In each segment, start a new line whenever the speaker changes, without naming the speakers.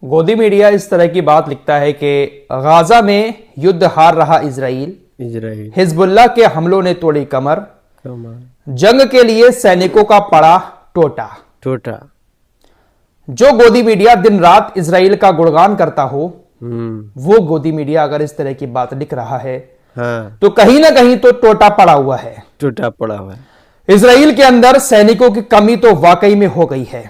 गोदी मीडिया इस तरह की बात लिखता है कि गाजा में युद्ध हार रहा इजराइल, हिजबुल्लाह के हमलों ने तोड़ी कमर, जंग के लिए सैनिकों का पड़ा टोटा। जो गोदी मीडिया दिन रात इजराइल का गुणगान करता हो, वो गोदी मीडिया अगर इस तरह की बात लिख रहा है, तो कहीं ना कहीं तो टोटा पड़ा हुआ है। इजराइल के अंदर सैनिकों की कमी तो वाकई में हो गई है।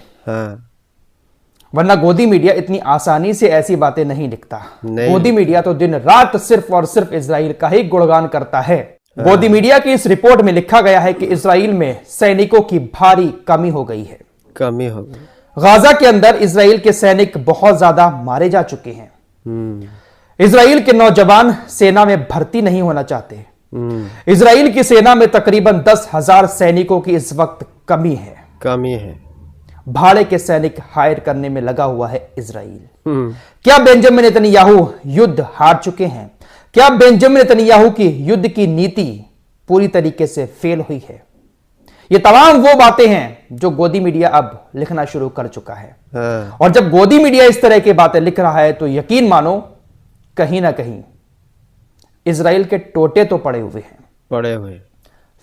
वरना गोदी मीडिया इतनी आसानी से ऐसी बातें नहीं लिखता। गोदी मीडिया तो दिन रात सिर्फ और सिर्फ इजराइल का ही गुणगान करता है। गोदी मीडिया की इस रिपोर्ट में लिखा गया है कि इजराइल में सैनिकों की भारी कमी हो गई है। गाजा के अंदर इजराइल के सैनिक बहुत ज्यादा मारे जा चुके हैं। इजराइल के नौजवान सेना में भर्ती नहीं होना चाहते। इजराइल की सेना में तकरीबन 10,000 सैनिकों की इस वक्त कमी है। भाड़े के सैनिक हायर करने में लगा हुआ है इजराइल। क्या बेंजामिन नेतन्याहू युद्ध हार चुके हैं? क्या बेंजामिन नेतन्याहू की युद्ध की नीति पूरी तरीके से फेल हुई है? ये तमाम वो बातें हैं जो गोदी मीडिया अब लिखना शुरू कर चुका है। और जब गोदी मीडिया इस तरह की बातें लिख रहा है तो यकीन मानो कहीं ना कहीं इजराइल के टोटे तो पड़े हुए।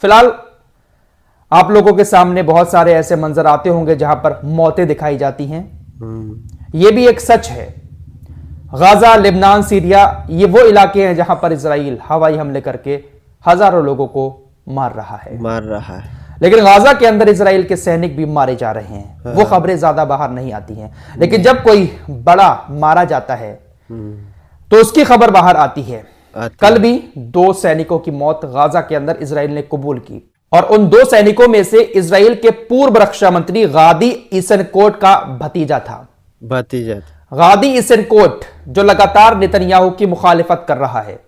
फिलहाल आप लोगों के सामने बहुत सारे ऐसे मंजर आते होंगे जहां पर मौतें दिखाई जाती हैं। यह भी एक सच है। गाजा, लेबनान, सीरिया, ये वो इलाके हैं जहां पर इजराइल हवाई हमले करके हजारों लोगों को मार रहा है। लेकिन गाजा के अंदर इजराइल के सैनिक भी मारे जा रहे हैं। वो खबरें ज्यादा बाहर नहीं आती हैं। लेकिन जब कोई बड़ा मारा जाता है तो उसकी खबर बाहर आती है। कल भी 2 सैनिकों की मौत गाजा के अंदर इजराइल ने कबूल की। और उन 2 सैनिकों में से इजराइल के पूर्व रक्षा मंत्री गादी ईसेनकोट का भतीजा था। गादी ईसेनकोट जो लगातार नेतन्याहू की मुखालिफत कर रहा है।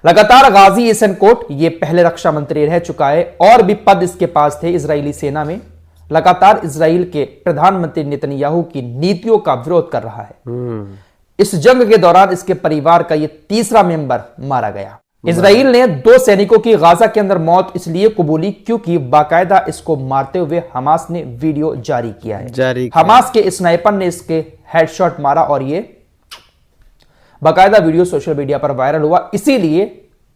लगातार गाजी ईसेनकोट ये पहले रक्षा मंत्री रह चुका है और भी पद इसके पास थे इजरायली सेना में। लगातार इजराइल के प्रधानमंत्री नेतन्याहू की नीतियों का विरोध कर रहा है। इस जंग के दौरान इसके परिवार का ये तीसरा मेंबर मारा गया। इजराइल ने 2 सैनिकों की गाजा के अंदर मौत इसलिए कबूली क्योंकि बाकायदा इसको मारते हुए हमास ने वीडियो जारी किया है। हमास के स्नाइपर ने इसके हेडशॉट मारा और ये बाकायदा वीडियो सोशल मीडिया पर वायरल हुआ। इसीलिए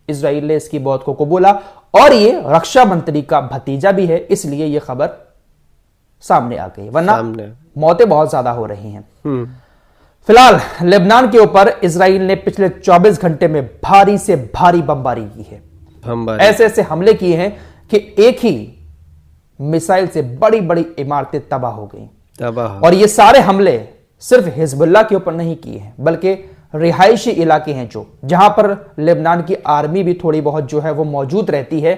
इजराइल ने इसकी मौत को कबूला और ये रक्षा मंत्री का भतीजा भी है, इसलिए ये खबर सामने आ गई। वरना मौतें बहुत ज्यादा हो रही हैं। फिलहाल लेबनान के ऊपर इजराइल ने पिछले 24 घंटे में भारी से भारी बमबारी की है। ऐसे हमले किए हैं कि एक ही मिसाइल से बड़ी बड़ी इमारतें तबाह हो गई। और ये सारे हमले सिर्फ हिजबुल्लाह के ऊपर नहीं किए हैं, बल्कि रिहायशी इलाके हैं जहां पर लेबनान की आर्मी भी थोड़ी बहुत जो है वो मौजूद रहती है,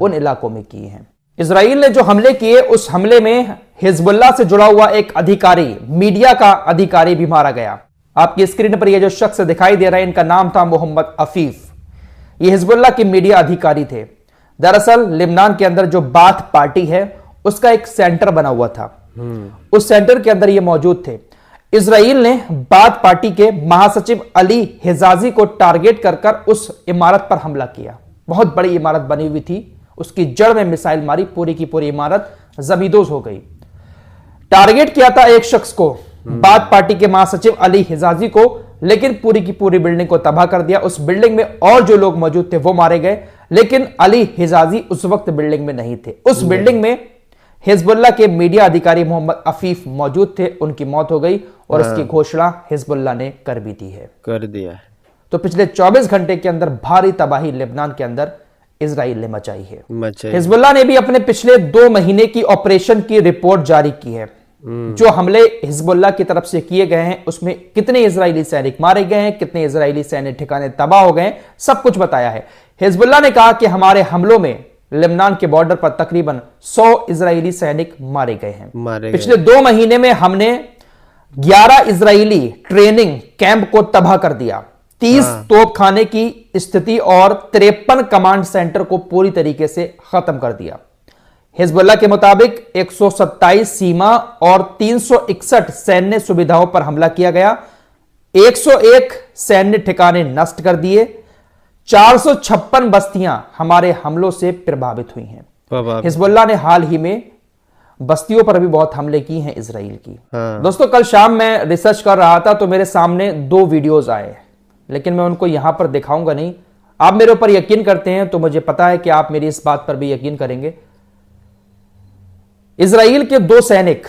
उन इलाकों में किए हैं। इजराइल ने जो हमले किए, उस हमले में हिजबुल्लाह से जुड़ा हुआ एक अधिकारी, मीडिया का अधिकारी भी मारा गया। आपकी स्क्रीन पर यह जो शख्स दिखाई दे रहा है, इनका नाम था मोहम्मद अफीफ। ये हिजबुल्लाह के मीडिया अधिकारी थे। दरअसल लेबनान के अंदर जो बाथ पार्टी है उसका एक सेंटर बना हुआ था। उस सेंटर के अंदर ये मौजूद थे। इजराइल ने बाथ पार्टी के महासचिव अली हिजाजी को टारगेट कर उस इमारत पर हमला किया। बहुत बड़ी इमारत बनी हुई थी, उसकी जड़ में मिसाइल मारी, पूरी की पूरी इमारत जमींदोज हो गई। टारगेट किया था एक शख्स को, बाथ पार्टी के महासचिव अली हिजाजी को, लेकिन पूरी की पूरी बिल्डिंग को तबाह कर दिया। उस बिल्डिंग में और जो लोग मौजूद थे वो मारे गए, लेकिन अली हिजाजी उस वक्त बिल्डिंग में नहीं थे। उस बिल्डिंग में हिजबुल्लाह के मीडिया अधिकारी मोहम्मद अफीफ मौजूद थे, उनकी मौत हो गई और इसकी घोषणा हिजबुल्लाह ने कर दिया है। तो पिछले 24 घंटे के अंदर भारी तबाही लेबनान के अंदर इजराइल ने मचाई है। हिजबुल्लाह ने भी अपने पिछले 2 महीने की ऑपरेशन की रिपोर्ट जारी की है। जो हमले हिजबुल्लाह की तरफ से किए गए हैं उसमें कितने इजरायली सैनिक मारे गए हैं, कितने इजरायली सैनिक ठिकाने तबाह हो गए, सब कुछ बताया है। हिजबुल्लाह ने कहा कि हमारे हमलों में लेबनान के बॉर्डर पर तकरीबन 100 इजरायली सैनिक मारे गए हैं। पिछले 2 महीने में हमने 11 इजरायली ट्रेनिंग कैंप को तबाह कर दिया, 30 तोपखाने की स्थिति और 53 कमांड सेंटर को पूरी तरीके से खत्म कर दिया। हिजबुल्लाह के मुताबिक 127 सीमा और 361 सैन्य सुविधाओं पर हमला किया गया, 101 सैन्य ठिकाने नष्ट कर दिए, 456 बस्तियां हमारे हमलों से प्रभावित हुई हैं। हिजबुल्लाह ने हाल ही में बस्तियों पर भी बहुत हमले की हैं इजराइल की।
हाँ।
दोस्तों कल शाम मैं रिसर्च कर रहा था तो मेरे सामने 2 वीडियोस आए, लेकिन मैं उनको यहां पर दिखाऊंगा नहीं। आप मेरे ऊपर यकीन करते हैं तो मुझे पता है कि आप मेरी इस बात पर भी यकीन करेंगे। इजराइल के 2 सैनिक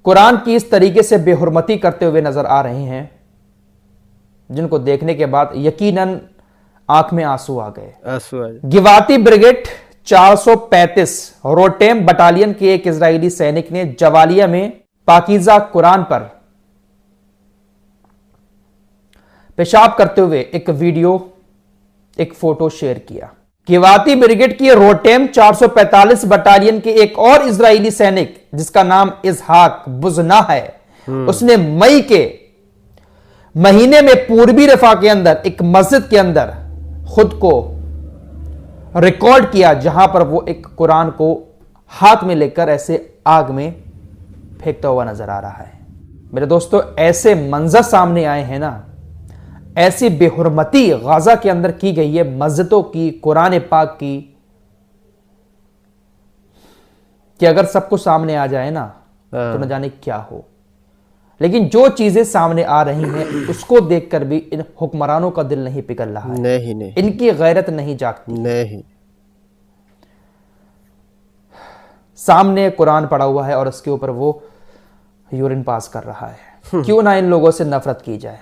कुरान की इस तरीके से बेहुरमती करते हुए नजर आ रहे हैं, जिनको देखने के बाद यकीनन आंख में आंसू आ गए। गिवाती ब्रिगेड 435 रोटेम बटालियन के एक इजरायली सैनिक ने जवालिया में पाकीजा कुरान पर पेशाब करते हुए एक वीडियो, एक फोटो शेयर किया। गिवाती ब्रिगेड की रोटेम 445 बटालियन के एक और इजरायली सैनिक जिसका नाम इजहाक बुजना है, उसने मई के महीने में पूर्वी रफा के अंदर एक मस्जिद के अंदर खुद को रिकॉर्ड किया, जहां पर वो एक कुरान को हाथ में लेकर ऐसे आग में फेंकता हुआ नजर आ रहा है। मेरे दोस्तों ऐसे मंजर सामने आए हैं ना, ऐसी बेहुरमती गाजा के अंदर की गई है मस्जिदों की, कुरान पाक की, कि अगर सब कुछ सामने आ जाए ना तो न जाने क्या हो। लेकिन जो चीजें सामने आ रही हैं उसको देखकर भी इन हुक्मरानों का दिल नहीं पिघल रहा है।
नहीं।
इनकी गैरत नहीं जागती।
नहीं।
सामने कुरान पड़ा हुआ है और उसके ऊपर वो यूरिन पास कर रहा है। क्यों ना इन लोगों से नफरत की जाए।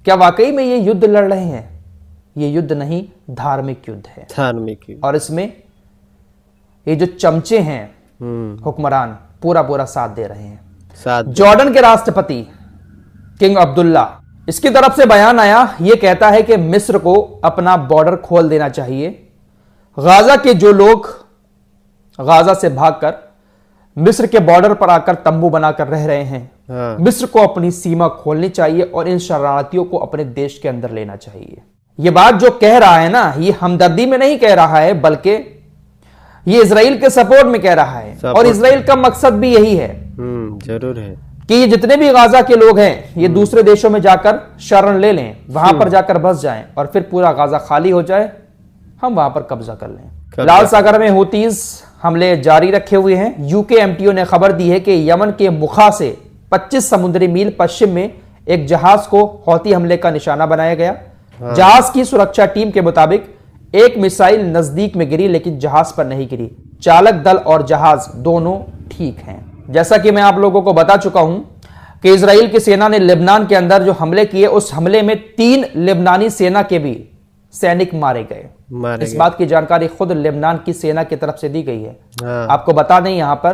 क्या वाकई में ये युद्ध लड़ रहे हैं? ये युद्ध नहीं, धार्मिक युद्ध है।
धार्मिक युद्ध।
और इसमें ये जो चमचे हैं हुक्मरान पूरा पूरा साथ दे रहे हैं। जॉर्डन के राष्ट्रपति किंग अब्दुल्ला, इसकी तरफ से बयान आया, यह कहता है कि मिस्र को अपना बॉर्डर खोल देना चाहिए। गाजा के जो लोग गाजा से भागकर मिस्र के बॉर्डर पर आकर तंबू बनाकर रह रहे हैं, मिस्र को अपनी सीमा खोलनी चाहिए और इन शरारतियों को अपने देश के अंदर लेना चाहिए। यह बात जो कह रहा है ना, ये हमदर्दी में नहीं कह रहा है, बल्कि ये इजराइल के सपोर्ट में कह रहा है। और इजराइल का मकसद भी यही है,
जरूर है,
कि ये जितने भी गाजा के लोग हैं ये दूसरे देशों में जाकर शरण ले लें, वहां पर जाकर बस जाएं और फिर पूरा गाजा खाली हो जाए, हम वहां पर कब्जा कर लें। लाल सागर में हूतीज हमले जारी रखे हुए हैं। यूके एमटीओ ने खबर दी है कि यमन के मुखा से 25 समुद्री मील पश्चिम में एक जहाज को हौती हमले का निशाना बनाया गया। जहाज की सुरक्षा टीम के मुताबिक एक मिसाइल नजदीक में गिरी, लेकिन जहाज पर नहीं गिरी। चालक दल और जहाज दोनों ठीक हैं। जैसा कि मैं आप लोगों को बता चुका हूं कि इजराइल की सेना ने लेबनान के अंदर जो हमले किए, उस हमले में 3 लेबनानी सेना के भी सैनिक मारे गए। इस बात की जानकारी खुद लेबनान की सेना की तरफ से दी गई है। आपको बता दें यहां पर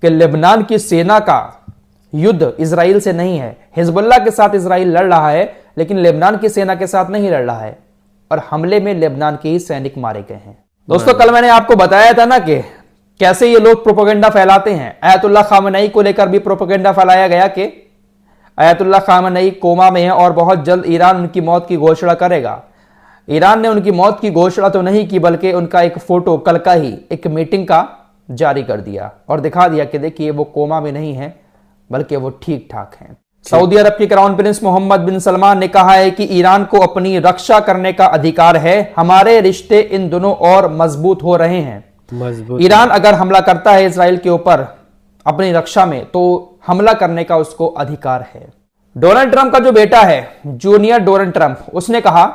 कि लेबनान की सेना का युद्ध इजराइल से नहीं है। हिजबुल्लाह के साथ इजराइल लड़ रहा है, लेकिन लेबनान की सेना के साथ नहीं लड़ रहा है, और हमले में लेबनान के ही सैनिक मारे गए हैं। दोस्तों कल मैंने आपको बताया था ना कि कैसे ये लोग प्रोपेगेंडा फैलाते हैं। आयतुल्लाह खामेनी को लेकर भी प्रोपेगेंडा फैलाया गया कि आयतुल्लाह खामेनी कोमा में है और बहुत जल्द ईरान उनकी मौत की घोषणा करेगा। ईरान ने उनकी मौत की घोषणा तो नहीं की, बल्कि उनका एक फोटो कल का ही एक मीटिंग का जारी कर दिया और दिखा दिया कि देखिए वो कोमा में नहीं है, बल्कि वो ठीक ठाक हैं। सऊदी अरब के क्राउन प्रिंस मोहम्मद बिन सलमान ने कहा है कि ईरान को अपनी रक्षा करने का अधिकार है। हमारे रिश्ते इन दोनों और मजबूत हो रहे हैं। ईरान अगर हमला करता है इजराइल के ऊपर अपनी रक्षा में, तो हमला करने का उसको अधिकार है। डोनाल्ड ट्रंप का जो बेटा है जूनियर डोनाल्ड ट्रंप, उसने कहा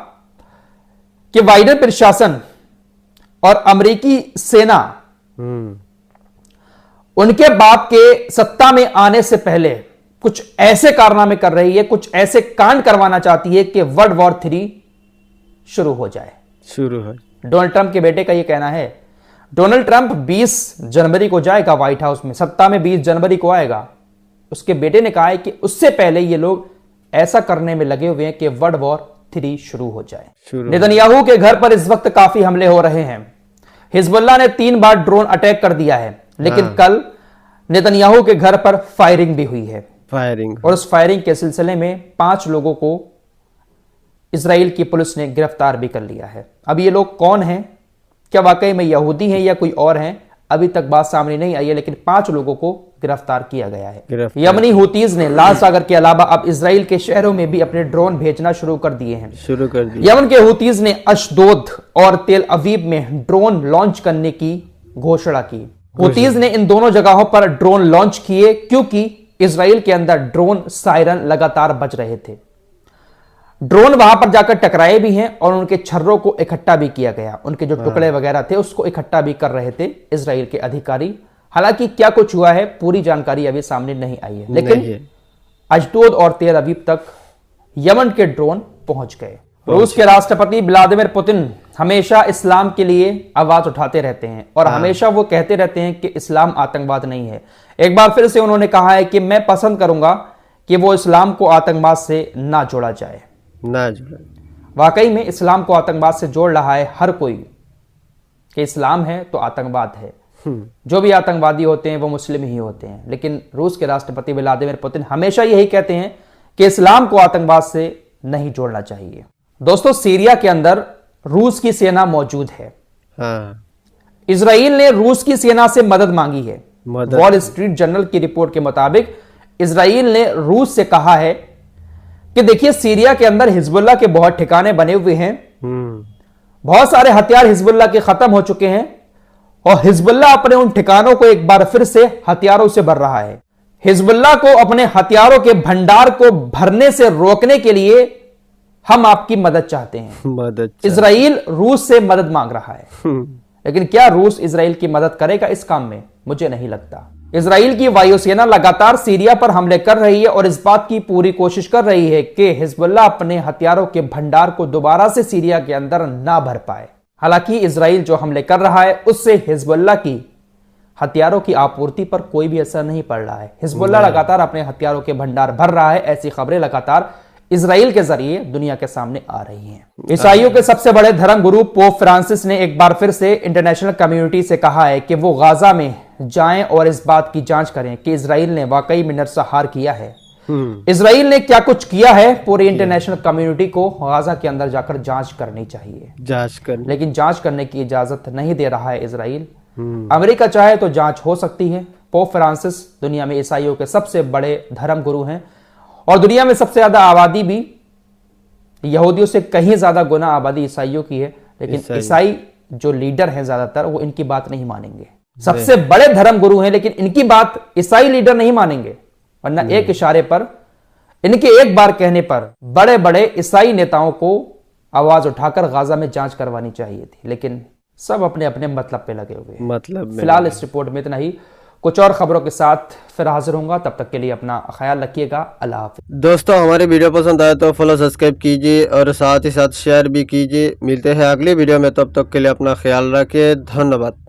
कि बाइडेन प्रशासन और अमेरिकी सेना उनके बाप के सत्ता में आने से पहले कुछ ऐसे कारनामे कर रही है, कुछ ऐसे कांड करवाना चाहती है कि वर्ल्ड वॉर 3 शुरू हो जाए। डोनाल्ड ट्रंप के बेटे का यह कहना है। डोनाल्ड ट्रंप 20 जनवरी को जाएगा व्हाइट हाउस में, सत्ता में 20 जनवरी को आएगा। उसके बेटे ने कहा है कि उससे पहले ये लोग ऐसा करने में लगे हुए हैं कि वर्ल्ड वॉर 3 शुरू हो जाए। नेतन्याहू के घर पर इस वक्त काफी हमले हो रहे हैं। हिजबुल्लाह ने 3 बार ड्रोन अटैक कर दिया है, लेकिन कल नेतन्याहू के घर पर फायरिंग भी हुई है। और उस फायरिंग के सिलसिले में 5 लोगों को इजराइल की पुलिस ने गिरफ्तार भी कर लिया है। अब ये लोग कौन हैं, क्या वाकई में यहूदी हैं या कोई और हैं, अभी तक बात सामने नहीं आई है, लेकिन 5 लोगों को गिरफ्तार किया गया है। यमनी हुतीज ने लाल सागर के अलावा अब इजराइल के शहरों में भी अपने ड्रोन भेजना शुरू कर दिए हैं। यमन के हुतीज ने अशदोद और तेल अवीव में ड्रोन लॉन्च करने की घोषणा की। हुतीज ने इन दोनों जगहों पर ड्रोन लॉन्च किए क्योंकि इजराइल के अंदर ड्रोन सायरन लगातार बज रहे थे। ड्रोन वहां पर जाकर टकराए भी हैं और उनके छर्रों को इकट्ठा भी किया गया। उनके जो टुकड़े वगैरह थे उसको इकट्ठा भी कर रहे थे इजराइल के अधिकारी। हालांकि क्या कुछ हुआ है पूरी जानकारी अभी सामने नहीं आई है, लेकिन अशदोद और तेल अवीव तक यमन के ड्रोन पहुंच गए। रूस के राष्ट्रपति व्लादिमीर पुतिन हमेशा इस्लाम के लिए आवाज उठाते रहते हैं और हमेशा वो कहते रहते हैं कि इस्लाम आतंकवाद नहीं है। एक बार फिर से उन्होंने कहा है कि मैं पसंद करूंगा कि वो इस्लाम को आतंकवाद से ना जोड़ा जाए। वाकई में इस्लाम को आतंकवाद से जोड़ रहा है हर कोई कि इस्लाम है तो आतंकवाद है। जो भी आतंकवादी होते हैं वो मुस्लिम ही होते हैं, लेकिन रूस के राष्ट्रपति व्लादिमीर पुतिन हमेशा यही कहते हैं कि इस्लाम को आतंकवाद से नहीं जोड़ना चाहिए। दोस्तों, सीरिया के अंदर रूस की सेना मौजूद है। इजराइल ने रूस की सेना से मदद मांगी है। वॉल स्ट्रीट जर्नल की रिपोर्ट के मुताबिक इजराइल ने रूस से कहा है कि देखिए, सीरिया के अंदर हिजबुल्लाह के बहुत ठिकाने बने हुए हैं, बहुत सारे हथियार हिजबुल्लाह के खत्म हो चुके हैं और हिजबुल्लाह अपने उन ठिकानों को एक बार फिर से हथियारों से भर रहा है। हिजबुल्लाह को अपने हथियारों के भंडार को भरने से रोकने के लिए हम आपकी मदद चाहते हैं। इजराइल रूस से मदद मांग रहा है, लेकिन क्या रूस इजराइल की मदद करेगा इस काम में? मुझे नहीं लगता। इजराइल की वायुसेना लगातार सीरिया पर हमले कर रही है और इस बात की पूरी कोशिश कर रही है कि हिजबुल्लाह अपने हथियारों के भंडार को दोबारा से सीरिया के अंदर ना भर पाए। हालांकि इजराइल जो हमले कर रहा है उससे हिजबुल्लाह की हथियारों की आपूर्ति पर कोई भी असर नहीं पड़ रहा है। हिजबुल्लाह लगातार अपने हथियारों के भंडार भर रहा है। ऐसी खबरें लगातार इजराइल के जरिए दुनिया के सामने आ रही हैं। ईसाइयों के सबसे बड़े धर्म गुरु पोप फ्रांसिस ने एक बार फिर से इंटरनेशनल कम्युनिटी से कहा है कि वो गाजा में जाएं और इस बात की जांच करें कि इजराइल ने वाकई में नरसंहार किया है। इजराइल ने क्या कुछ किया है, पूरी इंटरनेशनल कम्युनिटी को गाजा के अंदर जाकर जांच करनी चाहिए। लेकिन जांच करने की इजाजत नहीं दे रहा है इजराइल। अमेरिका चाहे तो जांच हो सकती है। पोप फ्रांसिस दुनिया में ईसाइयों के सबसे बड़े धर्म गुरु हैं और दुनिया में सबसे ज्यादा आबादी भी यहूदियों से कहीं ज्यादा गुना आबादी ईसाइयों की है, लेकिन ईसाई जो लीडर हैं ज्यादातर वो इनकी बात नहीं मानेंगे। सबसे बड़े धर्म गुरु हैं लेकिन इनकी बात ईसाई लीडर नहीं मानेंगे, वरना एक इशारे पर, इनके एक बार कहने पर बड़े बड़े ईसाई नेताओं को आवाज उठाकर गाजा में जांच करवानी चाहिए थी, लेकिन सब अपने अपने मतलब पे लगे हुए। फिलहाल इस रिपोर्ट में इतना ही। कुछ और खबरों के साथ फिर हाजिर होऊंगा, तब तक के लिए अपना ख्याल रखिएगा। अल्लाह हाफ़िज़।
दोस्तों, हमारी वीडियो पसंद आए तो फॉलो सब्सक्राइब कीजिए और साथ ही साथ शेयर भी कीजिए। मिलते हैं अगली वीडियो में, तब तक के लिए अपना ख्याल रखिए। धन्यवाद।